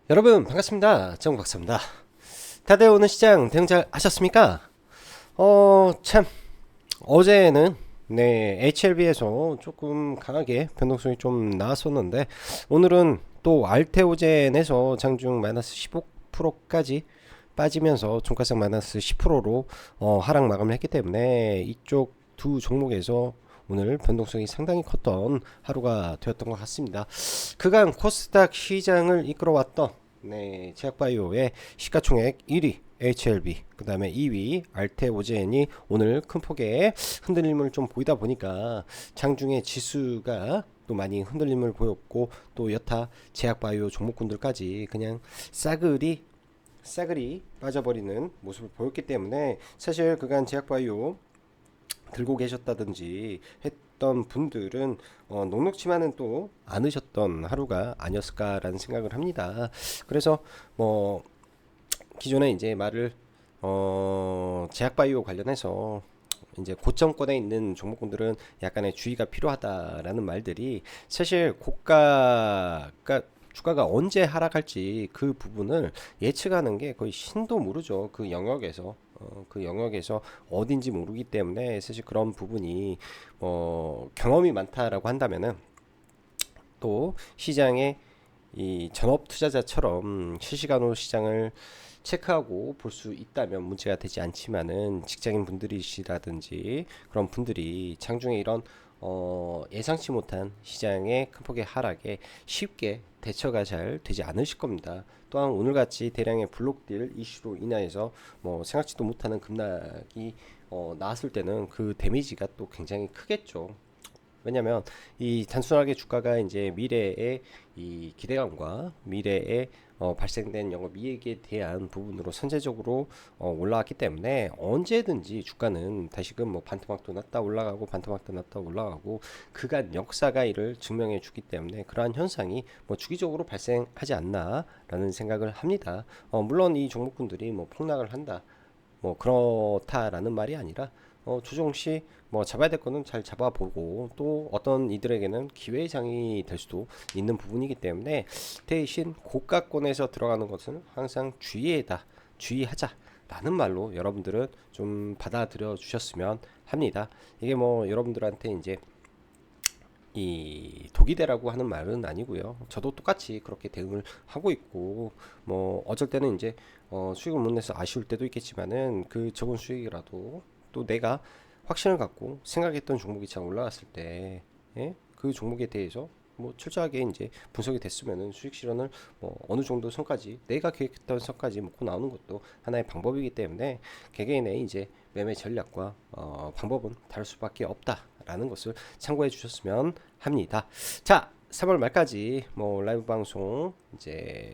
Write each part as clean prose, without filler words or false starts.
여러분 반갑습니다. 정박사입니다. 다들 오늘 시장 대응 잘 하셨습니까? 참 어제는 HLB에서 조금 강하게 변동성이 좀 나왔었는데 오늘은 또 알테오젠에서 장중 마이너스 15%까지 빠지면서 종가상 마이너스 10%로 하락 마감을 했기 때문에 이쪽 두 종목에서 오늘 변동성이 상당히 컸던 하루가 되었던 것 같습니다. 그간 코스닥 시장을 이끌어왔던 제약바이오의 시가총액 1위 HLB, 그 다음에 2위 알테오젠이 오늘 큰 폭의 흔들림을 좀 보이다 보니까 장중에 지수가 또 많이 흔들림을 보였고, 또 여타 제약바이오 종목군들까지 그냥 싸그리 빠져버리는 모습을 보였기 때문에 사실 그간 제약바이오 들고 계셨다든지 했던 분들은 녹록치만은 또 않으셨던 하루가 아니었을까라는 생각을 합니다. 그래서 뭐 기존에 이제 말을 제약바이오 관련해서 이제 고점권에 있는 종목군들은 약간의 주의가 필요하다라는 말들이, 사실 고가가 주가가 언제 하락할지 그 부분을 예측하는 게 거의 신도 모르죠. 그 영역에서 어딘지 모르기 때문에 사실 그런 부분이 경험이 많다라고 한다면은 또 시장의 이 전업 투자자처럼 실시간으로 시장을 체크하고 볼 수 있다면 문제가 되지 않지만은, 직장인 분들이시라든지 그런 분들이 장중에 이런 예상치 못한 시장의 큰 폭의 하락에 쉽게 대처가 잘 되지 않으실 겁니다. 또한 오늘같이 대량의 블록딜 이슈로 인하여서 생각지도 못하는 급락이 나왔을 때는 그 데미지가 또 굉장히 크겠죠. 왜냐면 이 단순하게 주가가 이제 미래의 이 기대감과 미래에 발생된 영업이익에 대한 부분으로 선제적으로 올라왔기 때문에 언제든지 주가는 다시금 반토막도 났다 올라가고 반토막도 났다 올라가고 그간 역사가 이를 증명해 주기 때문에 그러한 현상이 주기적으로 발생하지 않나라는 생각을 합니다. 물론 이 종목군들이 폭락을 한다, 그렇다라는 말이 아니라 조정시 잡아야 될 거는 잘 잡아보고, 또 어떤 이들에게는 기회의 장이 될 수도 있는 부분이기 때문에 대신 고가권에서 들어가는 것은 항상 주의하자라는 말로 여러분들은 좀 받아들여 주셨으면 합니다. 이게 여러분들한테 이제 이 독이대라고 하는 말은 아니고요. 저도 똑같이 그렇게 대응을 하고 있고, 어쩔 때는 이제 수익을 못 내서 아쉬울 때도 있겠지만은 그 적은 수익이라도 또 내가 확신을 갖고 생각했던 종목이 잘 올라갔을 때, 예? 그 종목에 대해서 철저하게 이제 분석이 됐으면은 수익 실현을 어느 정도 선까지, 내가 계획했던 선까지 먹고 나오는 것도 하나의 방법이기 때문에 개개인의 이제 매매 전략과 방법은 다를 수밖에 없다라는 것을 참고해 주셨으면 합니다. 자, 3월 말까지 라이브 방송 이제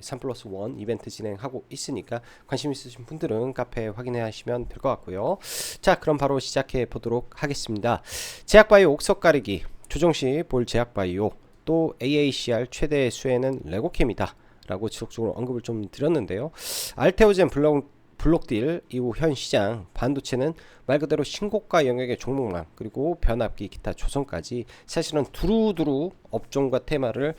3 플러스 1 이벤트 진행하고 있으니까 관심 있으신 분들은 카페 확인해 하시면 될 것 같고요. 자, 그럼 바로 시작해 보도록 하겠습니다. 제약바이오 옥석 가리기, 조정시 볼 제약바이오, 또 AACR 최대 수혜는 레고캠이다 라고 지속적으로 언급을 좀 드렸는데요. 알테오젠 블록딜 이후 현 시장, 반도체는 말 그대로 신고가 영역의 종목만, 그리고 변압기 기타 조선까지 사실은 두루두루 업종과 테마를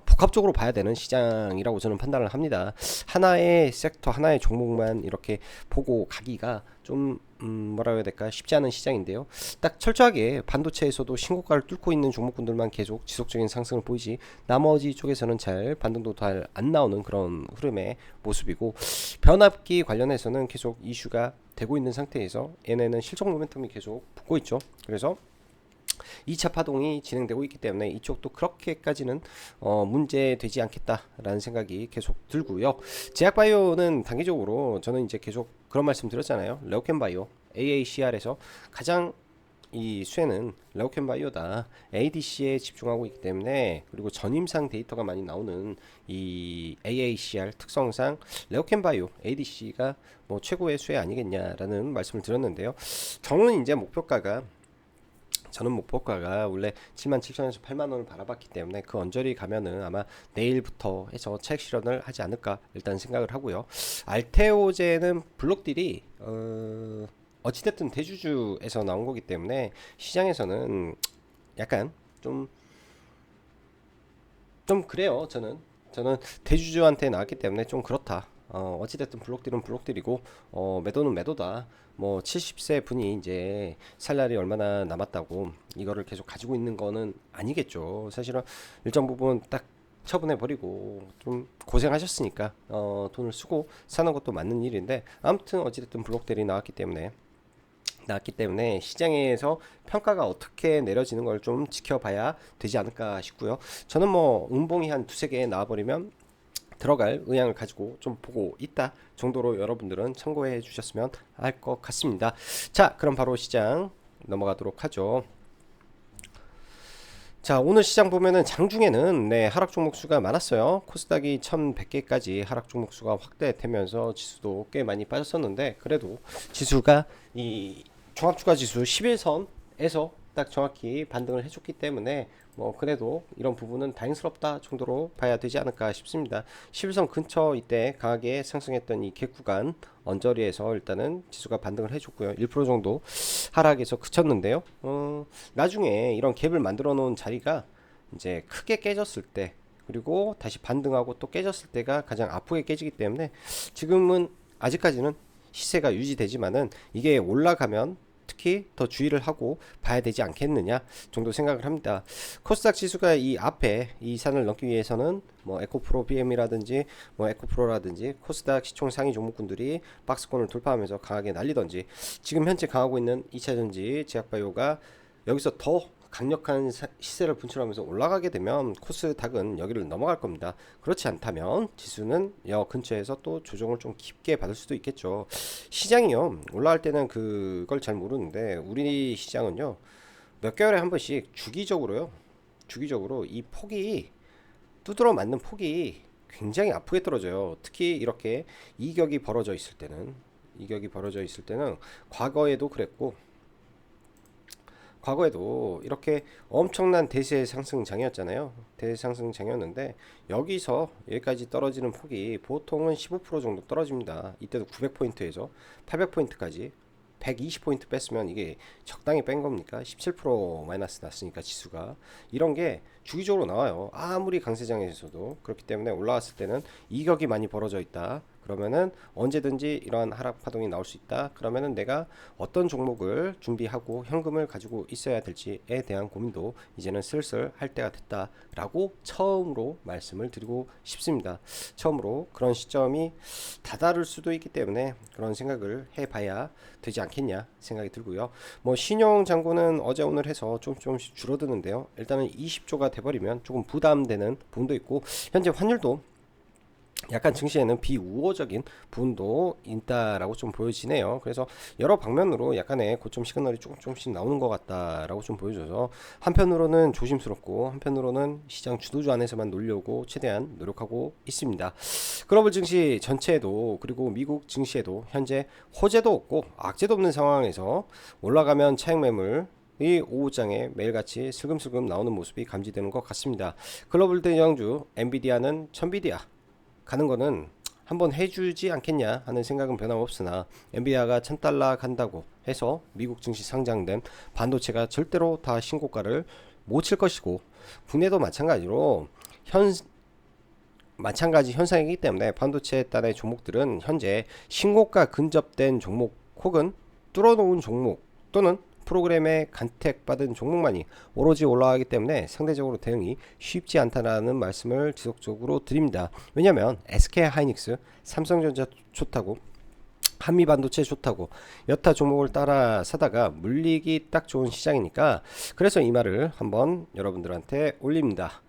복합적으로 봐야 되는 시장이라고 저는 판단을 합니다. 하나의 섹터, 하나의 종목만 이렇게 보고 가기가 좀 뭐라고 해야 될까, 쉽지 않은 시장인데요. 딱 철저하게 반도체에서도 신고가를 뚫고 있는 종목군들만 계속 지속적인 상승을 보이지, 나머지 쪽에서는 잘 반등도 잘 안 나오는 그런 흐름의 모습이고, 변압기 관련해서는 계속 이슈가 되고 있는 상태에서 얘네는 실적 모멘텀이 계속 붙고 있죠. 그래서 2차 파동이 진행되고 있기 때문에 이쪽도 그렇게까지는 문제되지 않겠다라는 생각이 계속 들고요. 제약바이오는 단기적으로 저는 이제 계속 그런 말씀 드렸잖아요. 레오켄바이오 AACR에서 가장 이 수혜는 레오켄바이오다, ADC에 집중하고 있기 때문에, 그리고 전임상 데이터가 많이 나오는 이 AACR 특성상 레오켄바이오 ADC가 최고의 수혜 아니겠냐라는 말씀을 드렸는데요. 저는 목표가가 원래 77,000원에서 8만원을 바라봤기 때문에 그 언저리 가면은 아마 내일부터 해서 차익 실현을 하지 않을까 일단 생각을 하고요. 알테오제는 블록딜이 어찌됐든 대주주에서 나온 거기 때문에 시장에서는 약간 좀 그래요. 저는 저는 대주주한테 나왔기 때문에 좀 그렇다. 어찌됐든 블록딜은 블록딜이고, 매도는 매도다. 뭐 70세 분이 이제 살 날이 얼마나 남았다고 이거를 계속 가지고 있는 거는 아니겠죠. 사실은 일정 부분 딱 처분해 버리고 좀 고생하셨으니까 돈을 쓰고 사는 것도 맞는 일인데, 아무튼 어찌됐든 블록딜이 나왔기 때문에 시장에서 평가가 어떻게 내려지는 걸 좀 지켜봐야 되지 않을까 싶고요. 저는 뭐 음봉이 한 두세 개 나와버리면 들어갈 의향을 가지고 좀 보고 있다 정도로 여러분들은 참고해 주셨으면 할 것 같습니다. 자, 그럼 바로 시장 넘어가도록 하죠. 자, 오늘 시장 보면은 장중에는 하락 종목 수가 많았어요. 코스닥이 1100개까지 하락 종목 수가 확대되면서 지수도 꽤 많이 빠졌었는데, 그래도 지수가 이 종합주가 지수 11선에서 딱 정확히 반등을 해줬기 때문에 뭐 그래도 이런 부분은 다행스럽다 정도로 봐야 되지 않을까 싶습니다. 11선 근처 이때 강하게 상승했던 이 갭 구간 언저리에서 일단은 지수가 반등을 해줬고요. 1% 정도 하락에서 그쳤는데요. 나중에 이런 갭을 만들어 놓은 자리가 이제 크게 깨졌을 때, 그리고 다시 반등하고 또 깨졌을 때가 가장 아프게 깨지기 때문에 지금은 아직까지는 시세가 유지되지만은 이게 올라가면 특히 더 주의를 하고 봐야 되지 않겠느냐 정도 생각을 합니다. 코스닥 지수가 이 앞에 이 산을 넘기 위해서는 뭐 에코프로 BM이라든지 뭐 에코프로라든지 코스닥 시총 상위 종목군들이 박스권을 돌파하면서 강하게 날리던지, 지금 현재 강하고 있는 2차전지 제약바이오가 여기서 더 강력한 시세를 분출하면서 올라가게 되면 코스닥은 여기를 넘어갈 겁니다. 그렇지 않다면 지수는 여 근처에서 또 조정을 좀 깊게 받을 수도 있겠죠. 시장이요, 올라갈 때는 그걸 잘 모르는데 우리 시장은요, 몇 개월에 한 번씩 주기적으로 이 폭이, 두드러 맞는 폭이 굉장히 아프게 떨어져요. 특히 이렇게 이격이 벌어져 있을 때는 과거에도 그랬고, 과거에도 이렇게 엄청난 대세 상승장이었잖아요. 대세 상승장이었는데 여기서 여기까지 떨어지는 폭이 보통은 15% 정도 떨어집니다. 이때도 900포인트에서 800포인트까지 120포인트 뺐으면 이게 적당히 뺀 겁니까? 17% 마이너스 났으니까 지수가. 이런 게 주기적으로 나와요. 아무리 강세장에서도. 그렇기 때문에 올라왔을 때는 이격이 많이 벌어져 있다. 그러면은 언제든지 이러한 하락 파동이 나올 수 있다. 그러면은 내가 어떤 종목을 준비하고 현금을 가지고 있어야 될지에 대한 고민도 이제는 슬슬 할 때가 됐다라고 처음으로 말씀을 드리고 싶습니다. 처음으로 그런 시점이 다다를 수도 있기 때문에 그런 생각을 해봐야 되지 않겠냐 생각이 들고요. 뭐 신용 잔고는 어제 오늘 해서 조금씩 줄어드는데요. 일단은 20조가 돼버리면 조금 부담되는 부분도 있고, 현재 환율도 약간 증시에는 비우호적인 부분도 있다라고 좀 보여지네요. 그래서 여러 방면으로 약간의 고점 시그널이 조금씩 나오는 것 같다라고 좀 보여줘서, 한편으로는 조심스럽고 한편으로는 시장 주도주 안에서만 놀려고 최대한 노력하고 있습니다. 글로벌 증시 전체에도, 그리고 미국 증시에도 현재 호재도 없고 악재도 없는 상황에서 올라가면 차익 매물 이 오후장에 매일같이 슬금슬금 나오는 모습이 감지되는 것 같습니다. 글로벌 대장주 엔비디아는 천비디아 가는 거는 한번 해주지 않겠냐 하는 생각은 변함없으나, 엔비디아가 $1000 간다고 해서 미국 증시 상장된 반도체가 절대로 다 신고가를 못 칠 것이고, 국내도 마찬가지 현상이기 때문에 반도체 단의 종목들은 현재 신고가 근접된 종목 혹은 뚫어놓은 종목 또는 프로그램에 간택받은 종목만이 오로지 올라가기 때문에 상대적으로 대응이 쉽지 않다라는 말씀을 지속적으로 드립니다. 왜냐하면 SK하이닉스, 삼성전자 좋다고, 한미반도체 좋다고 여타 종목을 따라 사다가 물리기 딱 좋은 시장이니까, 그래서 이 말을 한번 여러분들한테 올립니다.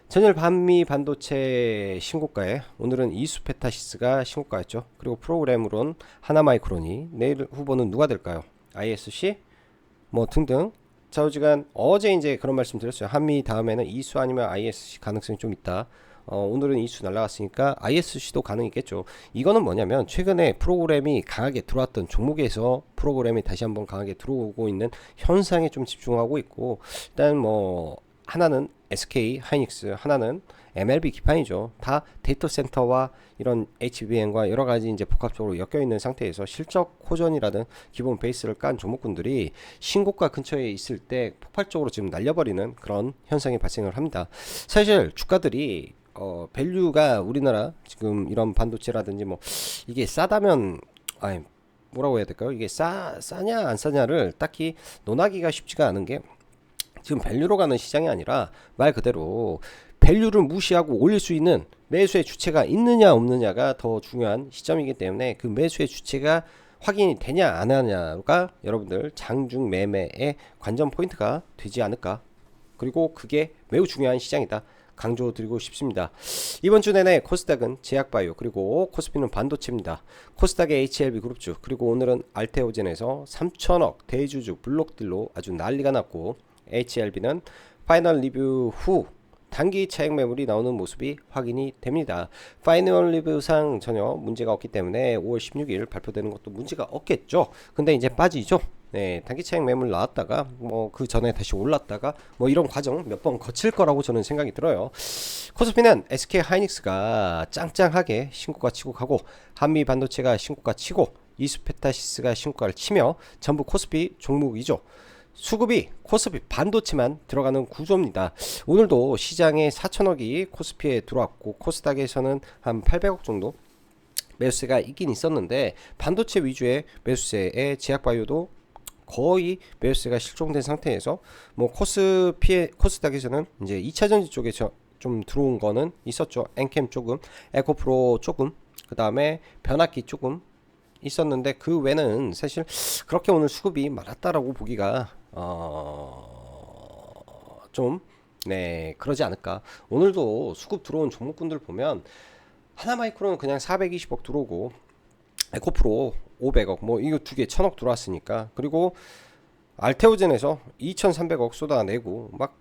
전일 한미 반도체 신고가에 오늘은 이수페타시스가 신고가였죠. 그리고 프로그램으론 하나마이크론이, 내일 후보는 누가 될까요? ISC 뭐 등등 좌우지간. 어제 이제 그런 말씀 드렸어요. 한미 다음에는 이수 아니면 ISC 가능성이 좀 있다. 오늘은 이수 날라갔으니까 ISC도 가능했겠죠. 이거는 뭐냐면 최근에 프로그램이 강하게 들어왔던 종목에서 프로그램이 다시 한번 강하게 들어오고 있는 현상에 좀 집중하고 있고, 일단 뭐 하나는 SK 하이닉스, 하나는 MLB 기판이죠. 다 데이터 센터와 이런 HBM과 여러 가지 이제 복합적으로 엮여 있는 상태에서 실적 호전이라든 기본 베이스를 깐 종목군들이 신고가 근처에 있을 때 폭발적으로 지금 날려버리는 그런 현상이 발생을 합니다. 사실 주가들이 밸류가 우리나라 지금 이런 반도체라든지 뭐 이게 싸다면 아니 뭐라고 해야 될까요? 이게 싸냐 안 싸냐를 딱히 논하기가 쉽지가 않은 게 지금 밸류로 가는 시장이 아니라 말 그대로 밸류를 무시하고 올릴 수 있는 매수의 주체가 있느냐 없느냐가 더 중요한 시점이기 때문에 그 매수의 주체가 확인이 되냐 안 하냐가 여러분들 장중 매매의 관전 포인트가 되지 않을까. 그리고 그게 매우 중요한 시장이다 강조드리고 싶습니다. 이번 주 내내 코스닥은 제약바이오 그리고 코스피는 반도체입니다. 코스닥의 HLB 그룹주 그리고 오늘은 알테오젠에서 3천억 대주주 블록딜로 아주 난리가 났고 HLB는 파이널 리뷰 후 단기 차익 매물이 나오는 모습이 확인이 됩니다. 파이널 리뷰상 전혀 문제가 없기 때문에 5월 16일 발표되는 것도 문제가 없겠죠. 근데 이제 빠지죠. 네, 단기 차익 매물 나왔다가 뭐 그 전에 다시 올랐다가 뭐 이런 과정 몇 번 거칠 거라고 저는 생각이 들어요. 코스피는 SK 하이닉스가 짱짱하게 신고가 치고 가고 한미 반도체가 신고가 치고 이수페타시스가 신고가를 치며 전부 코스피 종목이죠. 수급이 코스피 반도체만 들어가는 구조입니다. 오늘도 시장에 4천억이 코스피에 들어왔고 코스닥에서는 한 800억 정도 매수세가 있긴 있었는데 반도체 위주의 매수세에 제약바이오도 거의 매수세가 실종된 상태에서 뭐 코스닥에서는 이제 2차전지 쪽에 좀 들어온 거는 있었죠. 엔캠 조금, 에코프로 조금, 그 다음에 변압기 조금 있었는데 그 외는 사실 그렇게 오늘 수급이 많았다라고 보기가 좀 네 그러지 않을까. 오늘도 수급 들어온 종목군들 보면 하나마이크로는 그냥 420억 들어오고 에코프로 500억 뭐 이거 두 개 1000억 들어왔으니까 그리고 알테오젠에서 2300억 쏟아내고 막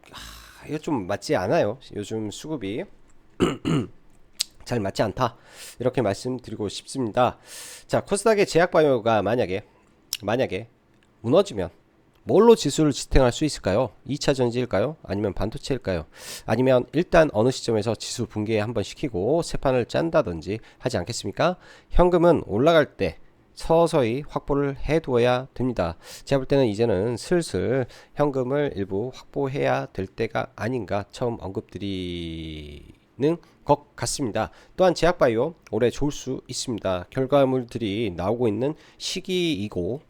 이거 좀 맞지 않아요. 요즘 수급이 잘 맞지 않다 이렇게 말씀드리고 싶습니다. 자 코스닥의 제약바이오가 만약에 무너지면 뭘로 지수를 지탱할 수 있을까요? 2차 전지일까요? 아니면 반도체일까요? 아니면 일단 어느 시점에서 지수 붕괴 한번 시키고 새 판을 짠다든지 하지 않겠습니까? 현금은 올라갈 때 서서히 확보를 해두어야 됩니다. 제가 볼 때는 이제는 슬슬 현금을 일부 확보해야 될 때가 아닌가 처음 언급드리는 것 같습니다. 또한 제약바이오 올해 좋을 수 있습니다. 결과물들이 나오고 있는 시기이고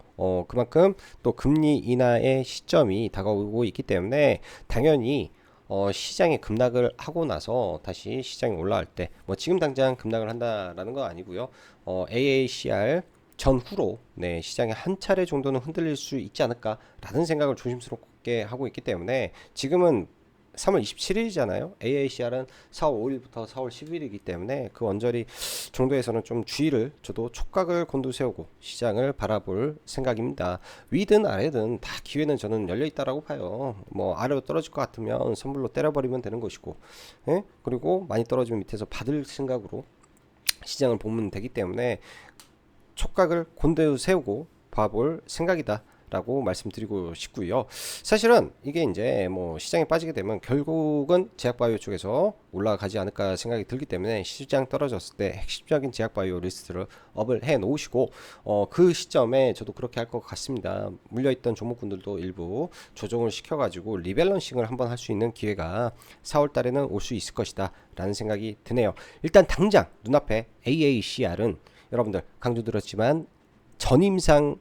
그만큼 또 금리 인하의 시점이 다가오고 있기 때문에 당연히 시장에 급락을 하고 나서 다시 시장이 올라갈 때 뭐 지금 당장 급락을 한다라는 건 아니고요. AACR 전후로 네, 시장이 한 차례 정도는 흔들릴 수 있지 않을까라는 생각을 조심스럽게 하고 있기 때문에 지금은 3월 27일이잖아요. AACR은 4월 5일부터 4월 10일이기 때문에 그 언저리 정도에서는 좀 주의를 저도 촉각을 곤두세우고 시장을 바라볼 생각입니다. 위든 아래든 다 기회는 저는 열려 있다라고 봐요. 뭐 아래로 떨어질 것 같으면 선불로 때려버리면 되는 것이고, 예? 그리고 많이 떨어지면 밑에서 받을 생각으로 시장을 보면 되기 때문에 촉각을 곤두세우고 봐볼 생각이다. 라고 말씀드리고 싶고요. 사실은 이게 이제 뭐 시장에 빠지게 되면 결국은 제약바이오 쪽에서 올라가지 않을까 생각이 들기 때문에 시장 떨어졌을 때 핵심적인 제약바이오 리스트를 업을 해 놓으시고 그 시점에 저도 그렇게 할 것 같습니다. 물려있던 종목군들도 일부 조정을 시켜가지고 리밸런싱을 한번 할 수 있는 기회가 4월 달에는 올 수 있을 것이다 라는 생각이 드네요. 일단 당장 눈앞에 AACR은 여러분들 강조드렸지만 전임상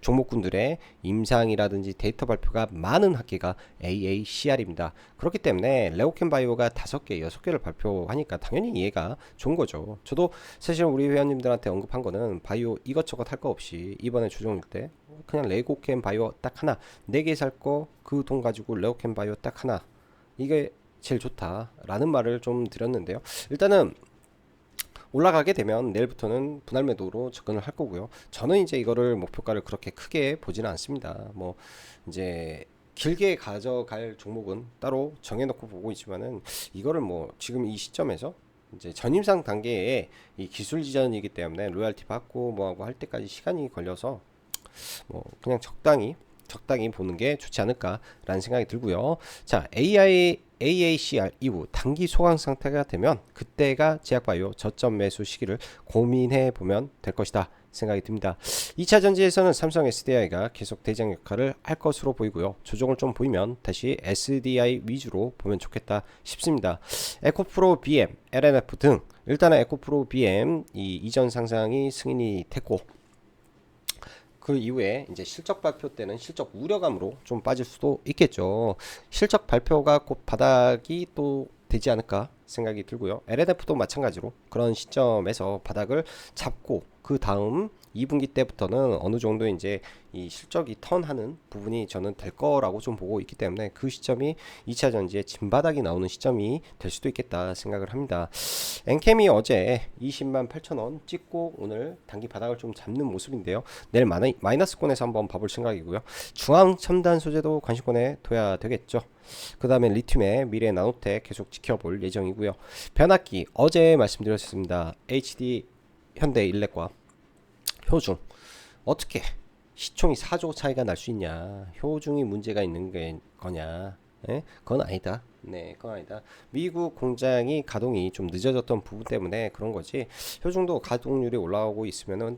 종목군들의 임상이라든지 데이터 발표가 많은 학계가 AACR입니다. 그렇기 때문에 레오켄바이오가 5개, 6개를 발표하니까 당연히 이해가 좋은 거죠. 저도 사실 우리 회원님들한테 언급한 거는 바이오 이것저것 할 거 없이 이번에 조정일 때 그냥 레오켄바이오 딱 하나 4개 살 거 그 돈 가지고 레오켄바이오 딱 하나 이게 제일 좋다라는 말을 좀 드렸는데요. 일단은 올라가게 되면 내일부터는 분할 매도로 접근을 할 거고요. 저는 이제 이거를 목표가를 그렇게 크게 보지는 않습니다. 뭐 이제 길게 가져갈 종목은 따로 정해놓고 보고 있지만은 이거를 뭐 지금 이 시점에서 이제 전임상 단계에 이 기술 지전이기 때문에 로열티 받고 뭐하고 할 때까지 시간이 걸려서 뭐 그냥 적당히 적당히 보는 게 좋지 않을까라는 생각이 들고요. 자, AACR 이후 단기 소강 상태가 되면 그때가 제약바이오 저점 매수 시기를 고민해 보면 될 것이다 생각이 듭니다. 2차 전지에서는 삼성 SDI가 계속 대장 역할을 할 것으로 보이고요. 조정을 좀 보이면 다시 SDI 위주로 보면 좋겠다 싶습니다. 에코프로 BM, LNF 등 일단은 에코프로 BM 이 이전 상승이 승인이 됐고 그 이후에 이제 실적 발표 때는 실적 우려감으로 좀 빠질 수도 있겠죠. 실적 발표가 곧 바닥이 또 되지 않을까 생각이 들고요. LNF도 마찬가지로 그런 시점에서 바닥을 잡고 그 다음 2분기 때부터는 어느 정도 이제 이 실적이 턴하는 부분이 저는 될 거라고 좀 보고 있기 때문에 그 시점이 2차 전지의 진바닥이 나오는 시점이 될 수도 있겠다 생각을 합니다. 엔캠이 어제 20만 8천원 찍고 오늘 단기 바닥을 좀 잡는 모습인데요. 내일 마이너스권에서 한번 봐볼 생각이고요. 중앙 첨단 소재도 관심권에 둬야 되겠죠. 그 다음에 리튬의 미래 나노텍 계속 지켜볼 예정이고요. 변압기 어제 말씀드렸습니다. HD 현대일렉과 효중 어떻게 시총이 4조 차이가 날 수 있냐? 효중이 문제가 있는 게 거냐? 예? 그건 아니다. 네, 그건 아니다. 미국 공장이 가동이 좀 늦어졌던 부분 때문에 그런 거지. 효중도 가동률이 올라오고 있으면은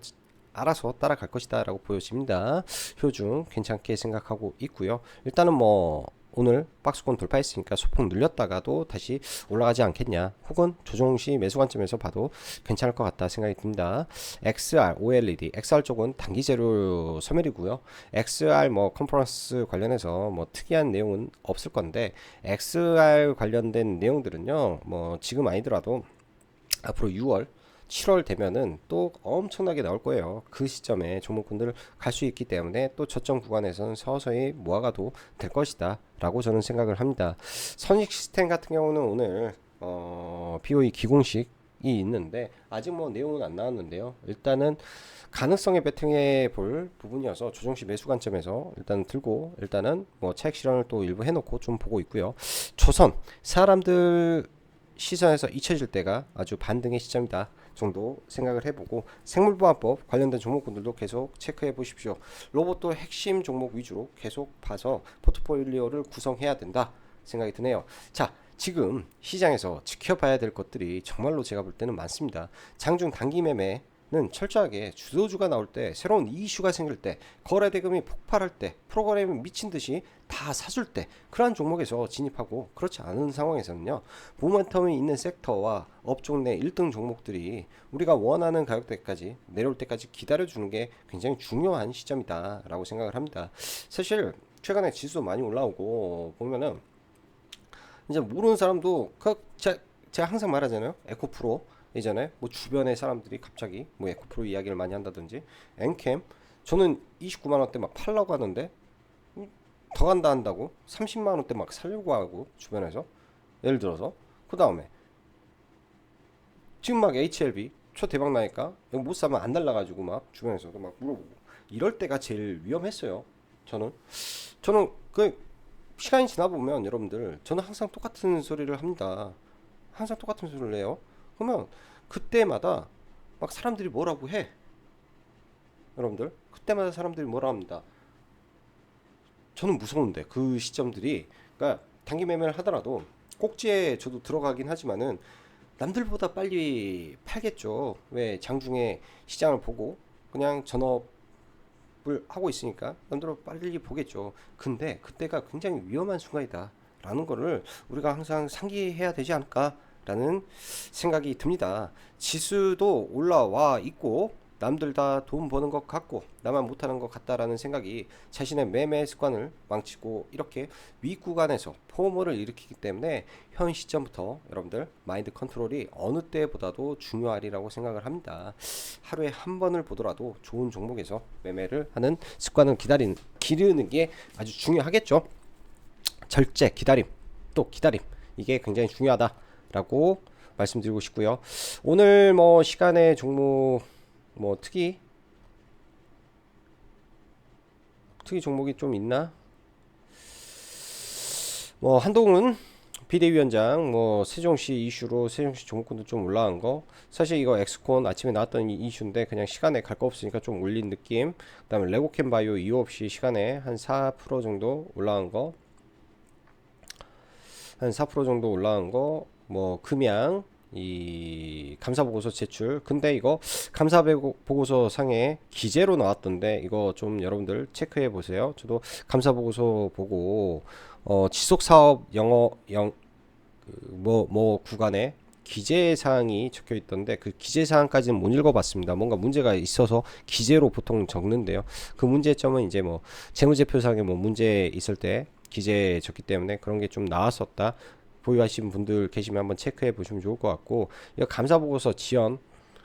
알아서 따라갈 것이다 라고 보여집니다. 효중 괜찮게 생각하고 있고요. 일단은 뭐 오늘 박스권 돌파했으니까 소폭 늘렸다가도 다시 올라가지 않겠냐, 혹은 조정시 매수 관점에서 봐도 괜찮을 것 같다 생각이 듭니다. XR, OLED, XR 쪽은 단기재료 소멸이고요. XR 뭐 컨퍼런스 관련해서 뭐 특이한 내용은 없을 건데 XR 관련된 내용들은요 뭐 지금 아니더라도 앞으로 6월 7월 되면은 또 엄청나게 나올 거예요. 그 시점에 종목군들 갈 수 있기 때문에 또 저점 구간에서는 서서히 모아가도 될 것이다 라고 저는 생각을 합니다. 선익 시스템 같은 경우는 오늘 BOE 기공식이 있는데 아직 뭐 내용은 안 나왔는데요. 일단은 가능성에 베팅해 볼 부분이어서 조정시 매수 관점에서 일단 들고 일단은 뭐 차익 실현을 또 일부 해놓고 좀 보고 있고요. 조선 사람들 시선에서 잊혀질 때가 아주 반등의 시점이다 정도 생각을 해보고, 생물보안법 관련된 종목군들도 계속 체크해 보십시오. 로봇도 핵심 종목 위주로 계속 봐서 포트폴리오를 구성해야 된다 생각이 드네요. 자, 지금 시장에서 지켜봐야 될 것들이 정말로 제가 볼 때는 많습니다. 장중 단기 매매는 철저하게 주도주가 나올 때, 새로운 이슈가 생길 때, 거래대금이 폭발할 때, 프로그램이 미친 듯이 다 사줄 때, 그러한 종목에서 진입하고, 그렇지 않은 상황에서는요 모멘텀이 있는 섹터와 업종 내 1등 종목들이 우리가 원하는 가격대까지 내려올 때까지 기다려주는 게 굉장히 중요한 시점이다 라고 생각을 합니다. 사실 최근에 지수 많이 올라오고 보면은 이제 모르는 사람도 제가 항상 말하잖아요. 에코프로 예전에 뭐 주변의 사람들이 갑자기 뭐 에코프로 이야기를 많이 한다든지, 엔캠 저는 29만 원대 막 팔라고 하는데 더 간다 한다고 30만 원대 막 살려고 하고 주변에서, 예를 들어서 그 다음에 지금 막 HLB 초 대박 나니까 이거 못 사면 안 날라가지고 막 주변에서도 막 물어보고, 이럴 때가 제일 위험했어요. 저는 그 시간이 지나 보면 여러분들, 저는 항상 똑같은 소리를 합니다. 항상 똑같은 소리를 해요. 그러면 그때마다 막 사람들이 뭐라고 해. 여러분들 그때마다 사람들이 뭐라 합니다. 저는 무서운데 그 시점들이, 그러니까 단기 매매를 하더라도 꼭지에 저도 들어가긴 하지만은 남들보다 빨리 팔겠죠. 왜? 장중에 시장을 보고 그냥 전업을 하고 있으니까 남들보다 빨리 보겠죠. 근데 그때가 굉장히 위험한 순간이다 라는 거를 우리가 항상 상기해야 되지 않을까 라는 생각이 듭니다. 지수도 올라와 있고 남들 다 돈 버는 것 같고 나만 못하는 것 같다라는 생각이 자신의 매매 습관을 망치고 이렇게 윗구간에서 포모를 일으키기 때문에 현 시점부터 여러분들 마인드 컨트롤이 어느 때보다도 중요하리라고 생각을 합니다. 하루에 한 번을 보더라도 좋은 종목에서 매매를 하는 습관을 기르는 게 아주 중요하겠죠. 절제, 기다림, 또 기다림, 이게 굉장히 중요하다라고 말씀드리고 싶고요. 오늘 뭐 시간의 종목 뭐 특이 종목이 좀 있나? 뭐 한동훈 비대위원장 뭐 세종시 이슈로 세종시 종목군도 좀 올라간 거, 사실 이거 엑스콘 아침에 나왔던 이슈인데 그냥 시간에 갈 거 없으니까 좀 올린 느낌. 그다음에 레고캠 바이오 이유 없이 시간에 한 4% 정도 올라간 거, 한 4% 정도 올라간 거, 뭐 금양 이 감사 보고서 제출. 근데 이거 감사 보고서 상에 기재로 나왔던데 이거 좀 여러분들 체크해 보세요. 저도 감사 보고서 보고 지속 사업 영어 뭐 구간에 기재 사항이 적혀 있던데 그 기재 사항까지는 못 읽어봤습니다. 뭔가 문제가 있어서 기재로 보통 적는데요. 그 문제점은 이제 뭐 재무제표상에 뭐 문제 있을 때 기재 적기 때문에 그런 게 좀 나왔었다. 보유하신 분들 계시면 한번 체크해 보시면 좋을 것 같고, 이거 감사 보고서 지연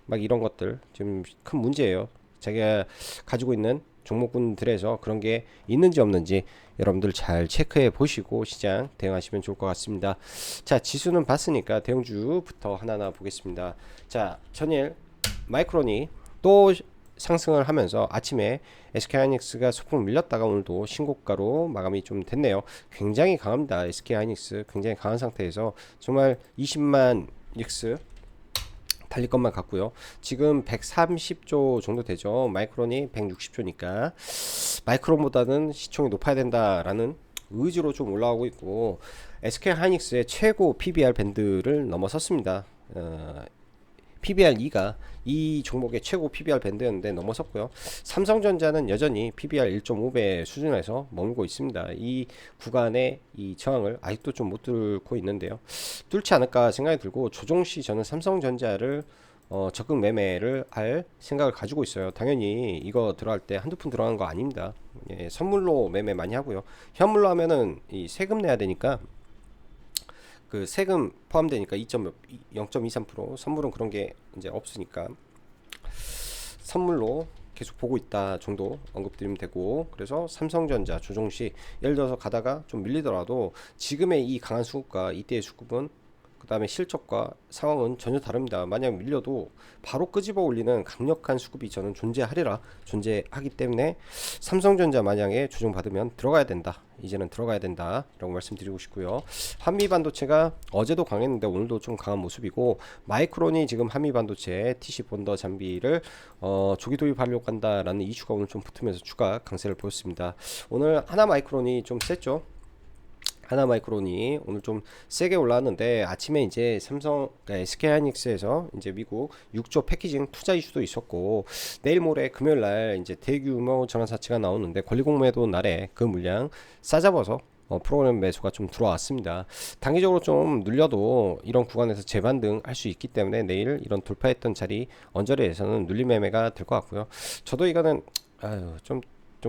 막 이런 것들 지금 큰 문제예요. 자기가 가지고 있는 종목군들에서 그런 게 있는지 없는지 여러분들 잘 체크해 보시고 시장 대응하시면 좋을 것 같습니다. 자, 지수는 봤으니까 대형주부터 하나하나 보겠습니다. 자, 전일 마이크론이 또 상승을 하면서 아침에 SK하이닉스가 소폭 밀렸다가 오늘도 신고가로 마감이 좀 됐네요. 굉장히 강합니다. SK하이닉스 굉장히 강한 상태에서 정말 20만 닉스 달릴 것만 같고요. 지금 130조 정도 되죠. 마이크론이 160조니까 마이크론보다는 시총이 높아야 된다라는 의지로 좀 올라가고 있고, SK하이닉스의 최고 PBR 밴드를 넘어섰습니다. PBR2가 이 종목의 최고 PBR 밴드였는데 넘어섰고요. 삼성전자는 여전히 PBR 1.5배 수준에서 머물고 있습니다. 이 구간의 이 저항을 아직도 좀 못 뚫고 있는데요. 뚫지 않을까 생각이 들고, 조종시 저는 삼성전자를 적극 매매를 할 생각을 가지고 있어요. 당연히 이거 들어갈 때 한두 푼 들어간 거 아닙니다. 예, 선물로 매매 많이 하고요. 현물로 하면은 이 세금 내야 되니까, 그 세금 포함되니까 0.23%, 선물은 그런 게 이제 없으니까 선물로 계속 보고 있다 정도 언급드리면 되고, 그래서 삼성전자 조종시 예를 들어서 가다가 좀 밀리더라도 지금의 이 강한 수급과 이때의 수급은, 그 다음에 실적과 상황은 전혀 다릅니다. 만약 밀려도 바로 끄집어 올리는 강력한 수급이 저는 존재하기 때문에 삼성전자 만약에 조정받으면 들어가야 된다, 이제는 들어가야 된다 라고 말씀드리고 싶고요. 한미반도체가 어제도 강했는데 오늘도 좀 강한 모습이고, 마이크론이 지금 한미반도체 TC 본더 장비를 조기 도입하려고 한다라는 이슈가 오늘 좀 붙으면서 추가 강세를 보였습니다. 오늘 하나마이크론이 좀 셌죠. 하나마이크론이 오늘 좀 세게 올라왔는데, 아침에 이제 SK하이닉스에서 이제 미국 6조 패키징 투자 이슈도 있었고, 내일 모레 금요일 날 이제 대규모 전환사치가 나오는데 권리공매도 날에 그 물량 싸잡아서 프로그램 매수가 좀 들어왔습니다. 단기적으로 좀 눌려도 이런 구간에서 재반등 할 수 있기 때문에 내일 이런 돌파했던 자리 언저리에서는 눌림 매매가 될 것 같고요. 저도 이거는 좀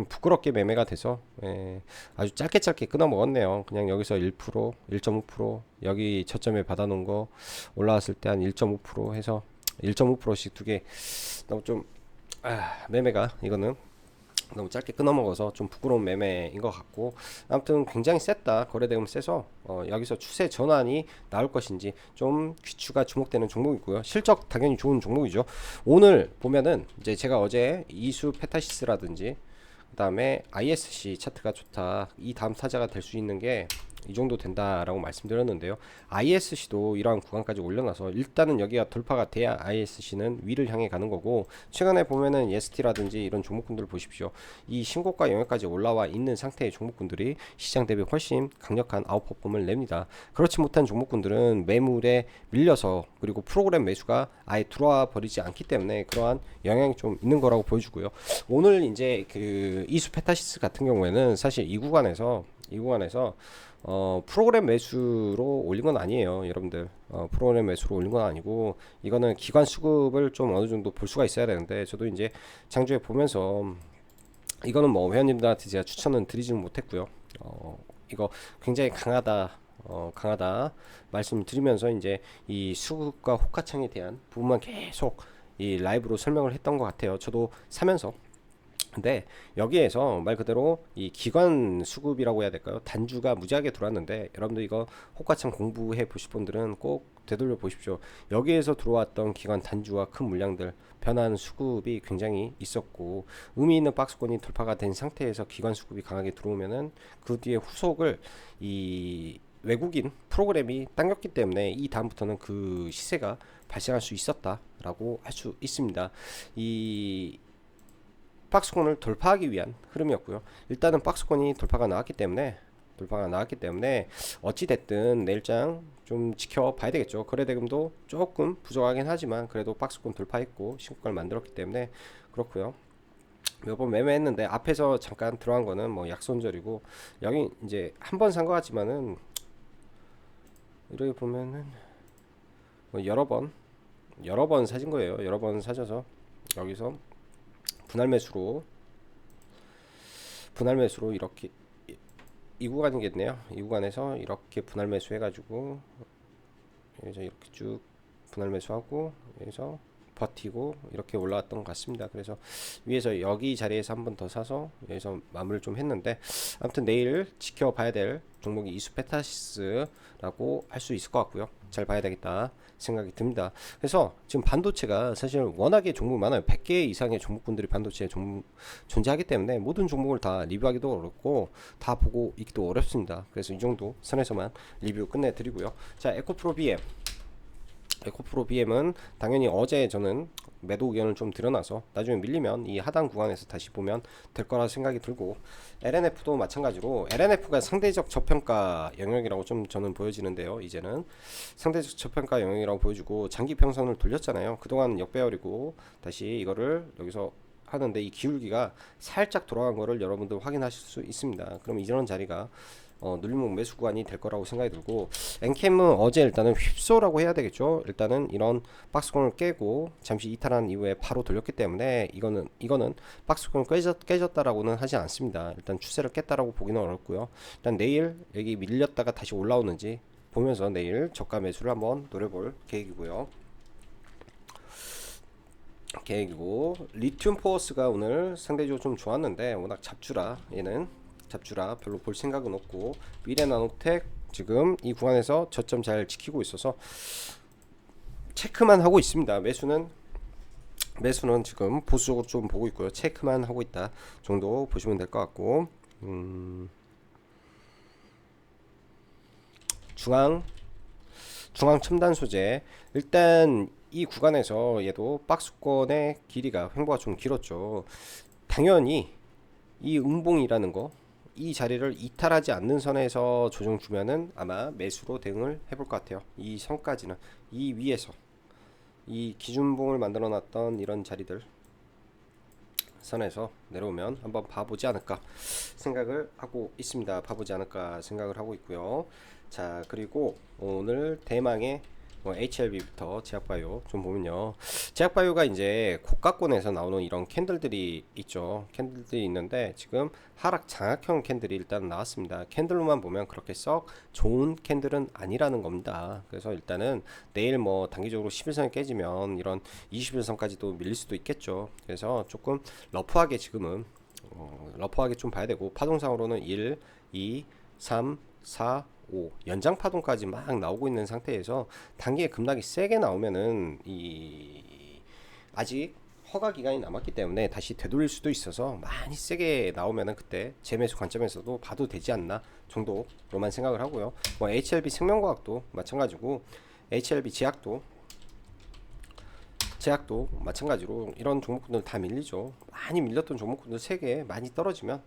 부끄럽게 매매가 돼서 아주 짧게 끊어 먹었네요. 그냥 여기서 1%, 1.5% 여기 저점에 받아놓은 거 올라왔을 때 한 1.5% 해서 1.5%씩 두 개 너무 좀 매매가 이거는 너무 짧게 끊어 먹어서 좀 부끄러운 매매인 것 같고, 아무튼 굉장히 셌다. 거래대금 세서 여기서 추세 전환이 나올 것인지 좀 귀추가 주목되는 종목이고요. 실적 당연히 좋은 종목이죠. 오늘 보면은 이제 제가 어제 이수 페타시스라든지 그 다음에 ISC 차트가 좋다, 이 다음 타자가 될 수 있는 게 이 정도 된다라고 말씀드렸는데요. ISC도 이러한 구간까지 올려놔서 일단은 여기가 돌파가 돼야 ISC는 위를 향해 가는 거고, 최근에 보면은 ST라든지 이런 종목군들 보십시오. 이 신고가 영역까지 올라와 있는 상태의 종목군들이 시장 대비 훨씬 강력한 아웃퍼폼을 냅니다. 그렇지 못한 종목군들은 매물에 밀려서, 그리고 프로그램 매수가 아예 들어와 버리지 않기 때문에 그러한 영향이 좀 있는 거라고 보여주고요. 오늘 이제 그 이수 페타시스 같은 경우에는 사실 이 구간에서 프로그램 매수로 올린 건 아니에요, 여러분들. 프로그램 매수로 올린 건 아니고, 이거는 기관 수급을 좀 어느 정도 볼 수가 있어야 되는데, 저도 이제 장주에 보면서 이거는 뭐 회원님들한테 제가 추천은 드리지는 못했고요. 이거 굉장히 강하다 말씀드리면서 이제 이 수급과 호가창에 대한 부분만 계속 이 라이브로 설명을 했던 것 같아요. 저도 사면서. 근데 여기에서 말 그대로 이 기관 수급이라고 해야 될까요? 단주가 무지하게 들어왔는데, 여러분들 이거 호가창 공부해 보실 분들은 꼭 되돌려 보십시오. 여기에서 들어왔던 기관 단주와 큰 물량들 변화하는 수급이 굉장히 있었고, 의미 있는 박스권이 돌파가 된 상태에서 기관 수급이 강하게 들어오면은 그 뒤에 후속을 외국인 프로그램이 당겼기 때문에 이 다음부터는 그 시세가 발생할 수 있었다라고 할 수 있습니다. 이 박스권을 돌파하기 위한 흐름이었고요. 일단은 박스권이 돌파가 나왔기 때문에 어찌 됐든 내일장 좀 지켜봐야 되겠죠. 거래대금도 조금 부족하긴 하지만 그래도 박스권 돌파했고 신고가를 만들었기 때문에 그렇고요. 몇 번 매매했는데 앞에서 잠깐 들어간 거는 뭐 약손절이고, 여기 이제 한 번 산 것 같지만은 이렇게 보면은 뭐 여러 번 사진 거예요. 여러 번 사셔서 여기서 분할 매수로 이렇게 이 구간이겠네요. 이 구간에서 이렇게 분할 매수 해가지고 여기서 이렇게 쭉 분할 매수하고 여기서 버티고 이렇게 올라왔던 것 같습니다. 그래서 위에서 여기 자리에서 한 번 더 사서 여기서 마무리를 좀 했는데, 아무튼 내일 지켜봐야 될 종목이 이수페타시스라고 할 수 있을 것 같고요. 잘 봐야 되겠다 생각이 듭니다. 그래서 지금 반도체가 사실 워낙에 종목이 많아요. 100개 이상의 종목군들이 반도체에 존재하기 때문에 모든 종목을 다 리뷰하기도 어렵고 다 보고 있기도 어렵습니다. 그래서 이 정도 선에서만 리뷰 끝내드리고요. 자, 에코프로 BM은 당연히 어제 저는 매도 의견을 좀 드러나서 나중에 밀리면 이 하단 구간에서 다시 보면 될 거라 생각이 들고, LNF도 마찬가지로 LNF가 상대적 저평가 영역이라고 좀 저는 보여지는데요. 이제는 상대적 저평가 영역이라고 보여주고 장기 평선을 돌렸잖아요. 그동안 역배열이고 다시 이거를 여기서 하는데 이 기울기가 살짝 돌아간 거를 여러분들 확인하실 수 있습니다. 그럼 이전 자리가 눌림목 매수 구간이 될 거라고 생각이 들고, 엔캠은 어제 일단은 휩소라고 해야 되겠죠. 일단은 이런 박스권을 깨고 잠시 이탈한 이후에 바로 돌렸기 때문에 이거는 박스권 깨졌다라고는 하지 않습니다. 일단 추세를 깼다라고 보기는 어렵고요. 일단 내일 여기 밀렸다가 다시 올라오는지 보면서 내일 저가 매수를 한번 노려볼 계획이고, 리튬 포어스가 오늘 상대적으로 좀 좋았는데 워낙 잡주라 별로 볼 생각은 없고, 미래나노텍 지금 이 구간에서 저점 잘 지키고 있어서 체크만 하고 있습니다. 매수는 지금 보수적으로 좀 보고 있고요. 체크만 하고 있다 정도 보시면 될 것 같고, 중앙 첨단 소재, 일단 이 구간에서 얘도 박스권의 길이가 횡보가 좀 길었죠. 당연히 이 음봉이라는 거, 이 자리를 이탈하지 않는 선에서 조정 주면은 아마 매수로 대응을 해볼 것 같아요. 이 선까지는 이 위에서 이 기준봉을 만들어 놨던 이런 자리들 선에서 내려오면 한번 봐보지 않을까 생각을 하고 있습니다. 있고요. 자, 그리고 오늘 대망의 HLB부터 제약바이오 좀 보면요. 제약바이오가 이제 고가권에서 나오는 이런 캔들들이 있죠. 캔들들이 있는데 지금 하락 장악형 캔들이 일단 나왔습니다. 캔들로만 보면 그렇게 썩 좋은 캔들은 아니라는 겁니다. 그래서 일단은 내일 뭐 단기적으로 11선이 깨지면 이런 21선까지도 밀릴 수도 있겠죠. 그래서 조금 러프하게 지금은 러프하게 좀 봐야 되고, 파동상으로는 1, 2, 3, 4, 5 연장 파동까지 막 나오고 있는 상태에서 단기에 급락이 세게 나오면은 아직 허가 기간이 남았기 때문에 다시 되돌릴 수도 있어서 많이 세게 나오면은 그때 재매수 관점에서도 봐도 되지 않나 정도로만 생각을 하고요. 뭐 HLB 생명과학도 마찬가지고, HLB 제약도 마찬가지로 이런 종목군들 다 밀리죠. 많이 밀렸던 종목군들 3개 많이 떨어지면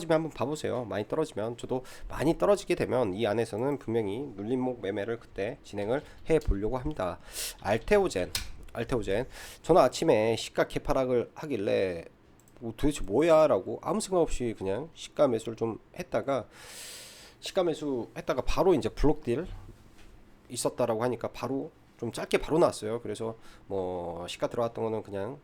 한번 봐보세요. 많이 떨어지면, 저도 많이 떨어지게 되면 이 안에서는 분명히 눌림목 매매를 그때 진행을 해 보려고 합니다. 알테오젠 저는 아침에 시가 개파락을 하길래 도대체 뭐야 라고 아무 생각 없이 그냥 시가 매수를 좀 했다가 바로 이제 블록딜 있었다라고 하니까 바로 좀 짧게 바로 나왔어요. 그래서 뭐 시가 들어왔던 거는 그냥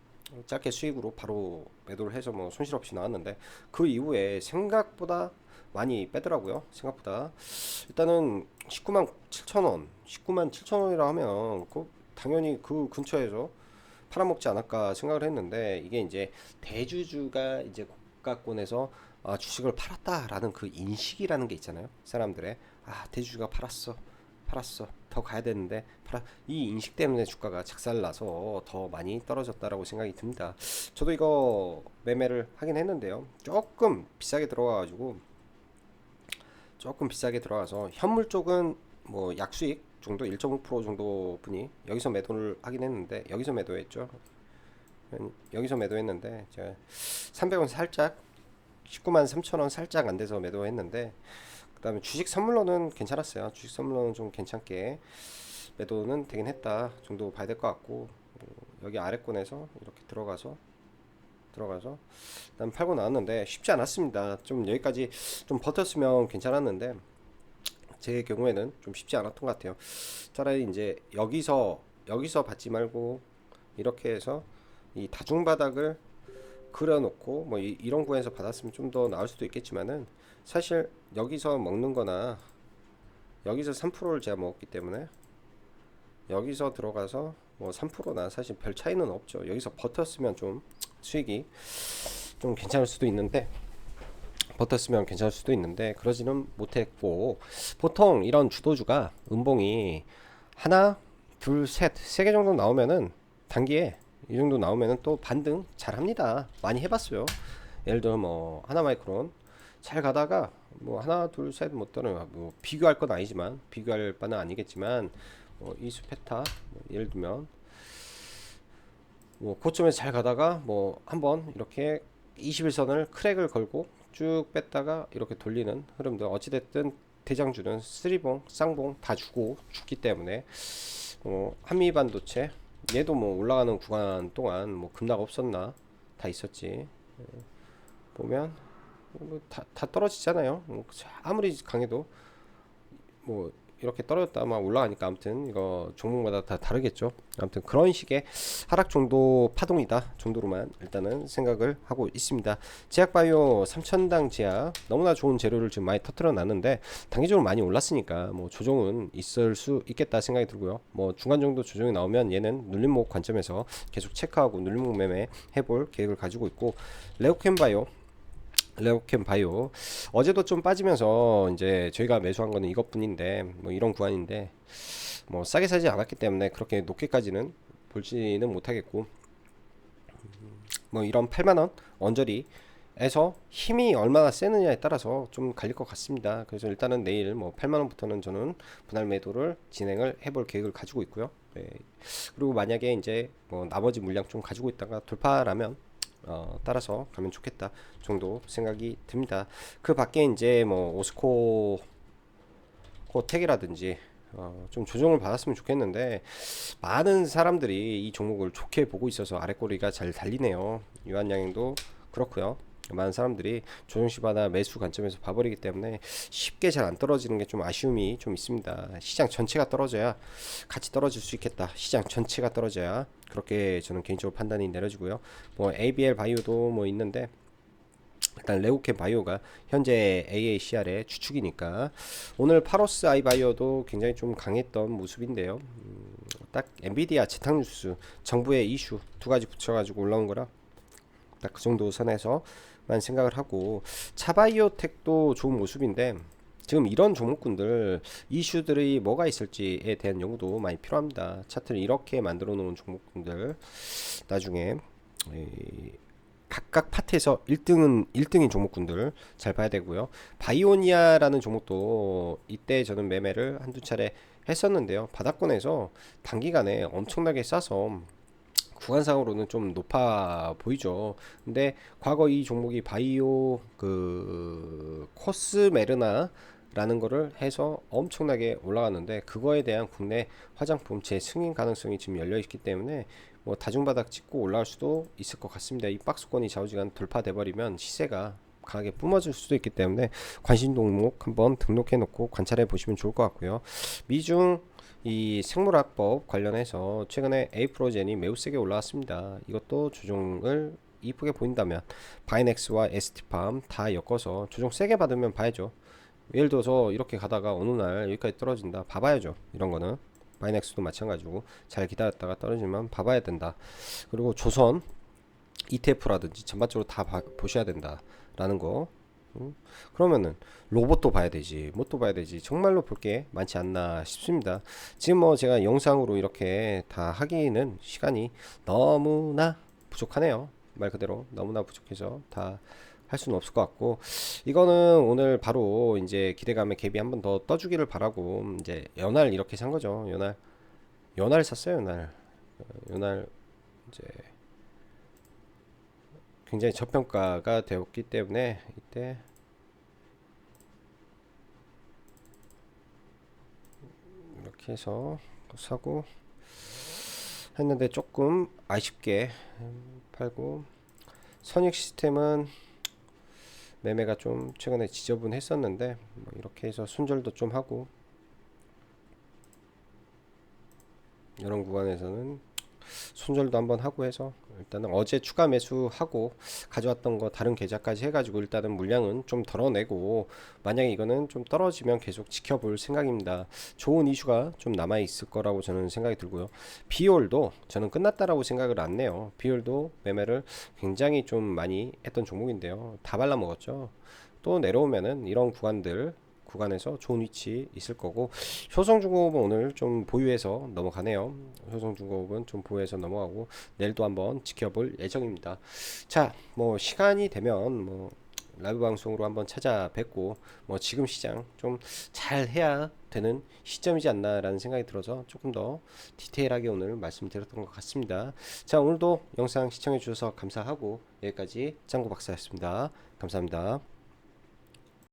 짧게 수익으로 바로 매도를 해서 뭐 손실 없이 나왔는데, 그 이후에 생각보다 많이 빼더라고요. 생각보다 일단은 19만 7천원이라 하면 당연히 그 근처에서 팔아먹지 않을까 생각을 했는데, 이게 이제 대주주가 이제 고가권에서 주식을 팔았다라는 그 인식이라는 게 있잖아요. 사람들의 대주주가 팔았어 더 가야 되는데 이 인식 때문에 주가가 작살나서 더 많이 떨어졌다라고 생각이 듭니다. 저도 이거 매매를 하긴 했는데요, 조금 비싸게 들어가가지고 조금 비싸게 들어가서 현물 쪽은 뭐 약수익 정도 1.5% 정도 분이 여기서 매도를 하긴 했는데 여기서 매도했죠. 여기서 매도했는데 제가 300원 살짝 19만 3천 원 살짝 안 돼서 매도했는데 그 다음에 주식 선물로는 괜찮았어요. 주식 선물로는 좀 괜찮게 매도는 되긴 했다 정도 봐야 될 것 같고 여기 아래권에서 이렇게 들어가서 일단 팔고 나왔는데 쉽지 않았습니다. 좀 여기까지 좀 버텼으면 괜찮았는데 제 경우에는 좀 쉽지 않았던 것 같아요. 차라리 이제 여기서 받지 말고 이렇게 해서 이 다중바닥을 그려놓고 뭐 이런 구에서 받았으면 좀 더 나을 수도 있겠지만은 사실 여기서 먹는 거나 여기서 3%를 제가 먹었기 때문에 여기서 들어가서 뭐 3%나 사실 별 차이는 없죠. 여기서 버텼으면 좀 수익이 좀 괜찮을 수도 있는데 그러지는 못했고 보통 이런 주도주가 음봉이 하나 둘 셋 3개 정도 나오면은 단기에 이 정도 나오면은 또 반등 잘 합니다. 많이 해봤어요. 예를 들어 뭐 하나마이크론 잘 가다가 뭐 하나 둘 셋 못 따라 뭐 비교할 건 아니지만 비교할 바는 아니겠지만 뭐 이수페타 뭐 예를 들면 뭐 고점에서 잘 가다가 뭐 한번 이렇게 21선을 크랙을 걸고 쭉 뺐다가 이렇게 돌리는 흐름들 어찌됐든 대장주는 쓰리봉 쌍봉 다 주고 죽기 때문에 한미반도체 얘도 뭐 올라가는 구간 동안 뭐 급락 없었나 다 있었지. 보면 다 떨어지잖아요. 아무리 강해도 뭐 이렇게 떨어졌다 막 올라가니까 아무튼 이거 종목마다 다 다르겠죠. 아무튼 그런 식의 하락 정도 파동이다 정도로만 일단은 생각을 하고 있습니다. 제약바이오 3천당 제약 너무나 좋은 재료를 지금 많이 터트려 놨는데 단기적으로 많이 올랐으니까 뭐 조정은 있을 수 있겠다 생각이 들고요. 뭐 중간 정도 조정이 나오면 얘는 눌림목 관점에서 계속 체크하고 눌림목 매매 해볼 계획을 가지고 있고 레오캠 바이오 어제도 좀 빠지면서 이제 저희가 매수한 거는 이것뿐인데 뭐 이런 구간인데 뭐 싸게 사지 않았기 때문에 그렇게 높게까지는 볼지는 못하겠고 뭐 이런 8만원 언저리에서 힘이 얼마나 세느냐에 따라서 좀 갈릴 것 같습니다. 그래서 일단은 내일 뭐 8만원부터는 저는 분할 매도를 진행을 해볼 계획을 가지고 있고요. 네. 그리고 만약에 이제 뭐 나머지 물량 좀 가지고 있다가 돌파라면 따라서 가면 좋겠다 정도 생각이 듭니다. 그 밖에 이제 뭐 오스코 코텍이라든지 좀 조정을 받았으면 좋겠는데 많은 사람들이 이 종목을 좋게 보고 있어서 아랫꼬리가 잘 달리네요. 유한양행도 그렇고요. 많은 사람들이 조정시바나 매수 관점에서 봐버리기 때문에 쉽게 잘 안 떨어지는 게 좀 아쉬움이 좀 있습니다. 시장 전체가 떨어져야 같이 떨어질 수 있겠다. 시장 전체가 떨어져야 그렇게 저는 개인적으로 판단이 내려지고요. 뭐 ABL 바이오도 뭐 있는데 일단 레오캠 바이오가 현재 AACR의 주축이니까 오늘 파로스 아이바이오도 굉장히 좀 강했던 모습인데요. 딱 엔비디아 재탕 뉴스 정부의 이슈 두 가지 붙여가지고 올라온 거라 딱 그 정도 선에서만 생각을 하고 차바이오텍도 좋은 모습인데 지금 이런 종목군들 이슈들이 뭐가 있을지에 대한 연구도 많이 필요합니다. 차트를 이렇게 만들어 놓은 종목군들 나중에 각각 파트에서 1등인 종목군들 잘 봐야 되고요. 바이오니아라는 종목도 이때 저는 매매를 한두 차례 했었는데요. 바닥권에서 단기간에 엄청나게 싸서 구간상으로는 좀 높아 보이죠. 근데 과거 이 종목이 바이오 코스메르나 라는 거를 해서 엄청나게 올라갔는데 그거에 대한 국내 화장품 재승인 가능성이 지금 열려 있기 때문에 뭐 다중바닥 찍고 올라갈 수도 있을 것 같습니다. 이 박스권이 좌우지간 돌파돼 버리면 시세가 강하게 뿜어질 수도 있기 때문에 관심 종목 한번 등록해 놓고 관찰해 보시면 좋을 것 같고요. 미중 이 생물학법 관련해서 최근에 에이프로젠이 매우 세게 올라왔습니다. 이것도 조정을 이쁘게 보인다면 바이넥스와 ST팜 다 엮어서 조정 세게 받으면 봐야죠. 예를 들어서 이렇게 가다가 어느 날 여기까지 떨어진다 봐봐야죠. 이런 거는 바이넥스도 마찬가지고 잘 기다렸다가 떨어지면 봐봐야 된다. 그리고 조선 ETF라든지 전반적으로 다 보셔야 된다 라는 거. 그러면은 로봇도 봐야 되지 뭣도 봐야 되지 정말로 볼 게 많지 않나 싶습니다. 지금 뭐 제가 영상으로 이렇게 다 하기는 시간이 너무나 부족하네요. 말 그대로 너무나 부족해서 다 할 수는 없을 것 같고, 이거는 오늘 바로 이제 기대감의 갭이 한번 더 떠주기를 바라고 이제 연할 이렇게 산 거죠. 연할 샀어요. 연할 이제 굉장히 저평가가 되었기 때문에 이때 이렇게 해서 사고 했는데 조금 아쉽게 팔고, 선익 시스템은 매매가 좀 최근에 지저분했었는데 뭐 이렇게 해서 손절도 좀 하고, 이런 구간에서는 손절도 한번 하고 해서 일단은 어제 추가 매수하고 가져왔던 거 다른 계좌까지 해가지고 일단은 물량은 좀 덜어내고, 만약에 이거는 좀 떨어지면 계속 지켜볼 생각입니다. 좋은 이슈가 좀 남아 있을 거라고 저는 생각이 들고요. 비올도 저는 끝났다라고 생각을 안 해요. 비올도 매매를 굉장히 좀 많이 했던 종목인데요, 다 발라먹었죠. 또 내려오면은 이런 구간에서 좋은 위치 있을 거고, 효성중공업은 오늘 좀 보유해서 넘어가네요. 효성중공업은 좀 보유해서 넘어가고 내일도 한번 지켜볼 예정입니다. 자, 뭐 시간이 되면 뭐 라이브 방송으로 한번 찾아뵙고, 뭐 지금 시장 좀 잘 해야 되는 시점이지 않나라는 생각이 들어서 조금 더 디테일하게 오늘 말씀드렸던 것 같습니다. 자, 오늘도 영상 시청해 주셔서 감사하고, 여기까지 짱구 박사였습니다. 감사합니다.